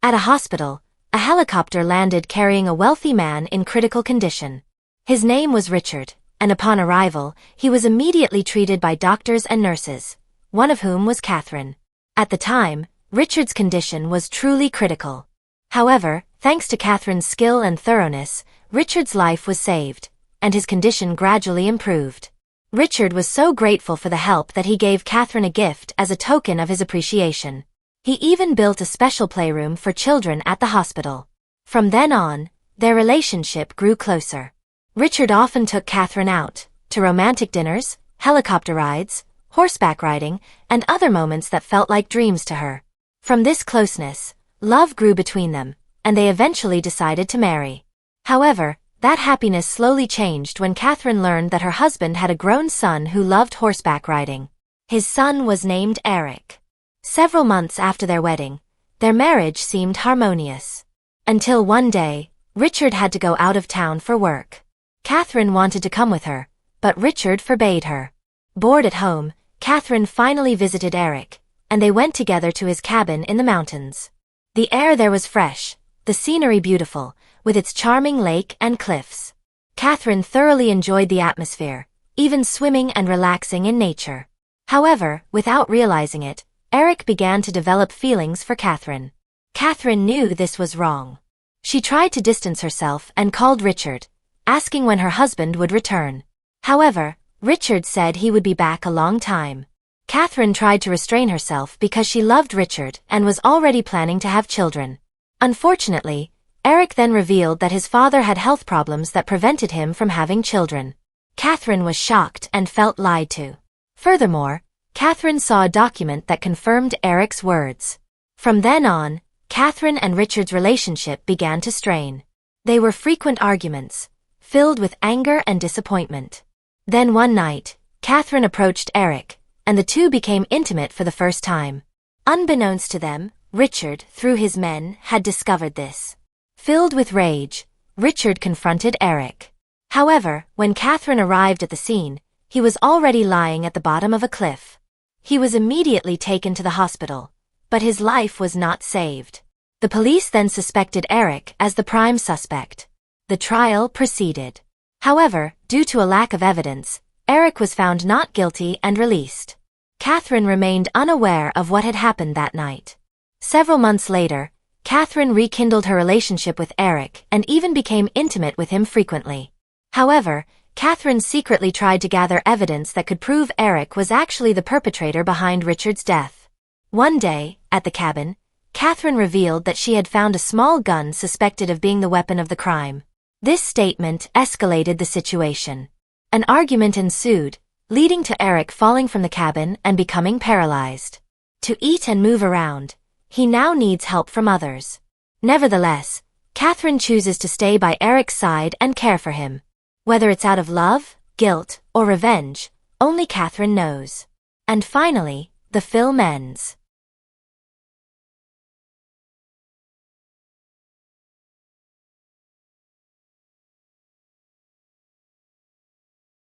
At a hospital, a helicopter landed carrying a wealthy man in critical condition. His name was Richard, and upon arrival, he was immediately treated by doctors and nurses, one of whom was Catherine. At the time, Richard's condition was truly critical. However, thanks to Catherine's skill and thoroughness, Richard's life was saved, and his condition gradually improved. Richard was so grateful for the help that he gave Catherine a gift as a token of his appreciation. He even built a special playroom for children at the hospital. From then on, their relationship grew closer. Richard often took Catherine out, to romantic dinners, helicopter rides, horseback riding, and other moments that felt like dreams to her. From this closeness, love grew between them, and they eventually decided to marry. However, that happiness slowly changed when Catherine learned that her husband had a grown son who loved horseback riding. His son was named Eric. Several months after their wedding, their marriage seemed harmonious. Until one day, Richard had to go out of town for work. Catherine wanted to come with her, but Richard forbade her. Bored at home, Catherine finally visited Eric, and they went together to his cabin in the mountains. The air there was fresh, the scenery beautiful, with its charming lake and cliffs. Catherine thoroughly enjoyed the atmosphere, even swimming and relaxing in nature. However, without realizing it, Eric began to develop feelings for Catherine. Catherine knew this was wrong. She tried to distance herself and called Richard, asking when her husband would return. However, Richard said he would be back a long time. Catherine tried to restrain herself because she loved Richard and was already planning to have children. Unfortunately, Eric then revealed that his father had health problems that prevented him from having children. Catherine was shocked and felt lied to. Furthermore, Catherine saw a document that confirmed Eric's words. From then on, Catherine and Richard's relationship began to strain. They were frequent arguments, filled with anger and disappointment. Then one night, Catherine approached Eric, and the two became intimate for the first time. Unbeknownst to them, Richard, through his men, had discovered this. Filled with rage, Richard confronted Eric. However, when Catherine arrived at the scene, he was already lying at the bottom of a cliff. He was immediately taken to the hospital, but his life was not saved. The police then suspected Eric as the prime suspect. The trial proceeded. However, due to a lack of evidence, Eric was found not guilty and released. Catherine remained unaware of what had happened that night. Several months later, Catherine rekindled her relationship with Eric and even became intimate with him frequently. However, Catherine secretly tried to gather evidence that could prove Eric was actually the perpetrator behind Richard's death. One day, at the cabin, Catherine revealed that she had found a small gun suspected of being the weapon of the crime. This statement escalated the situation. An argument ensued, leading to Eric falling from the cabin and becoming paralyzed. To eat and move around, he now needs help from others. Nevertheless, Catherine chooses to stay by Eric's side and care for him. Whether it's out of love, guilt, or revenge, only Catherine knows. And finally, the film ends.